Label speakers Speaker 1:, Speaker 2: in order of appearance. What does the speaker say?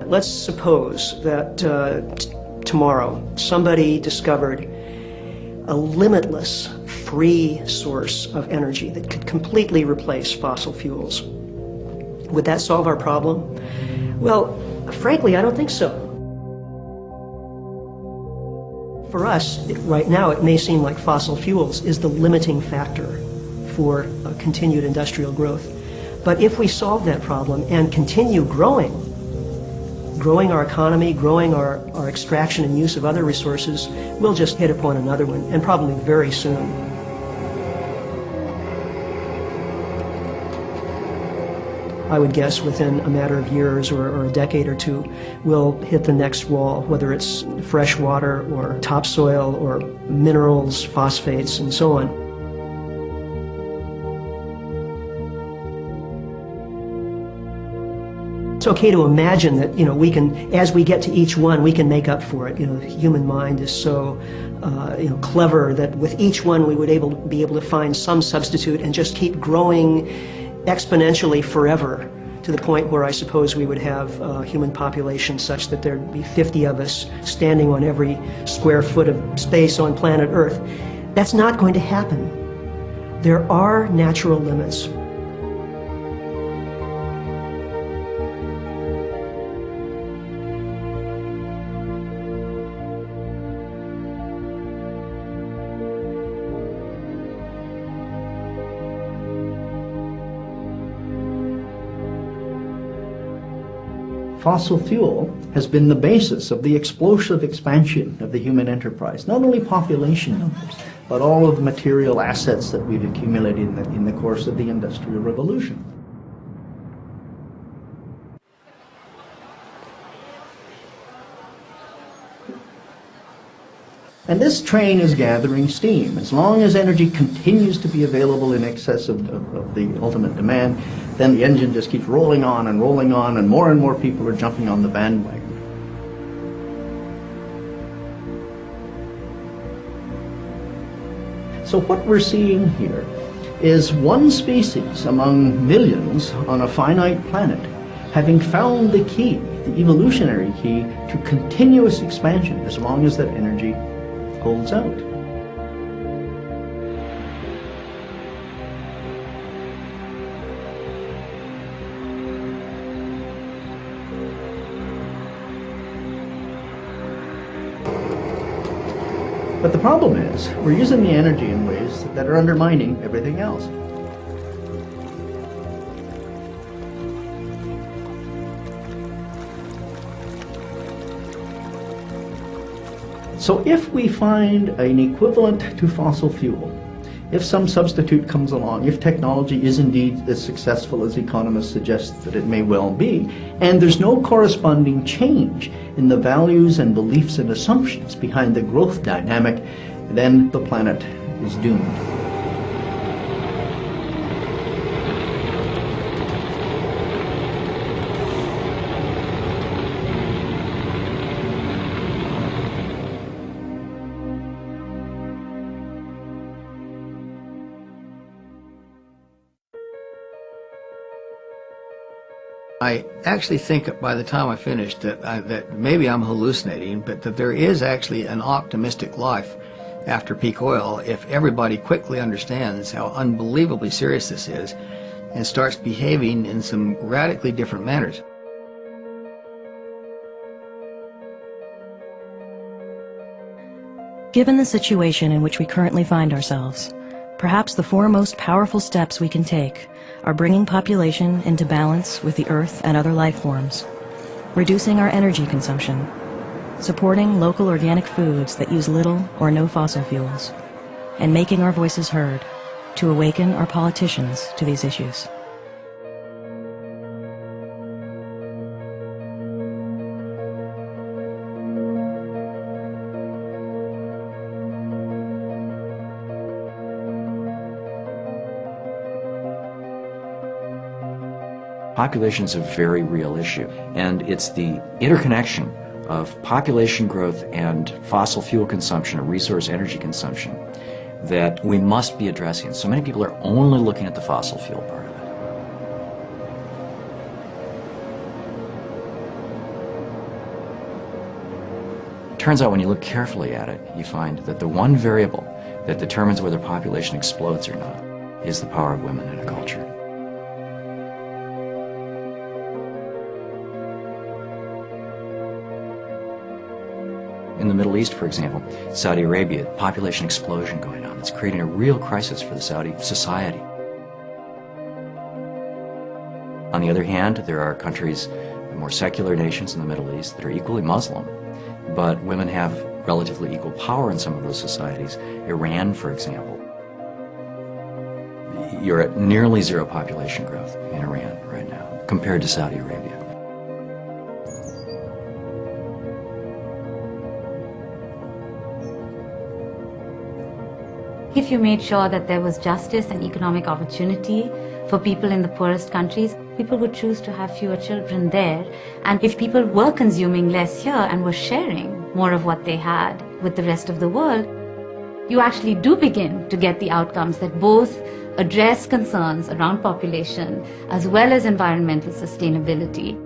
Speaker 1: Let's suppose that tomorrow somebody discovered a limitless, free source of energy that could completely replace fossil fuels. Would that solve our problem? Well, frankly, I don't think so. For us, right now, it may seem like fossil fuels is the limiting factor for continued industrial growth. But if we solve that problem and continue growing our economy, growing our extraction and use of other resources, we'll just hit upon another one, and probably very soon. I would guess within a matter of years or a decade or two, we'll hit the next wall, whether it's fresh water or topsoil or minerals, phosphates, and so on. It's okay to imagine that, we can, as we get to each one, we can make up for it. The human mind is so, clever that with each one we would be able to find some substitute and just keep growing exponentially forever, to the point where I suppose we would have a human population such that there'd be 50 of us standing on every square foot of space on planet Earth. That's not going to happen. There are natural limits.
Speaker 2: Fossil fuel has been the basis of the explosive expansion of the human enterprise, not only population numbers, but all of the material assets that we've accumulated in the course of the Industrial Revolution. And this train is gathering steam. As long as energy continues to be available in excess of the ultimate demand, then the engine just keeps rolling on, and more people are jumping on the bandwagon. So what we're seeing here is one species among millions on a finite planet having found the key, the evolutionary key, to continuous expansion as long as that energy holds out. But the problem is, we're using the energy in ways that are undermining everything else. So if we find an equivalent to fossil fuel, if some substitute comes along, if technology is indeed as successful as economists suggest that it may well be, and there's no corresponding change in the values and beliefs and assumptions behind the growth dynamic, then the planet is doomed.
Speaker 3: I actually think by the time I finished that maybe I'm hallucinating, but that there is actually an optimistic life after peak oil if everybody quickly understands how unbelievably serious this is and starts behaving in some radically different manners.
Speaker 4: Given the situation in which we currently find ourselves, perhaps the four most powerful steps we can take are bringing population into balance with the Earth and other life forms, reducing our energy consumption, supporting local organic foods that use little or no fossil fuels, and making our voices heard to awaken our politicians to these issues.
Speaker 5: Population is a very real issue, and it's the interconnection of population growth and fossil fuel consumption or resource energy consumption that we must be addressing. So many people are only looking at the fossil fuel part of turns out when you look carefully at it, you find that the one variable that determines whether population explodes or not is the power of women in a culture. In the Middle East, for example, Saudi Arabia, population explosion going on. It's creating a real crisis for the Saudi society. On the other hand, there are countries, more secular nations in the Middle East that are equally Muslim, but women have relatively equal power in some of those societies. Iran, for example, you're at nearly zero population growth in Iran right now compared to Saudi Arabia.
Speaker 6: If you made sure that there was justice and economic opportunity for people in the poorest countries, people would choose to have fewer children there. And if people were consuming less here and were sharing more of what they had with the rest of the world, you actually do begin to get the outcomes that both address concerns around population as well as environmental sustainability.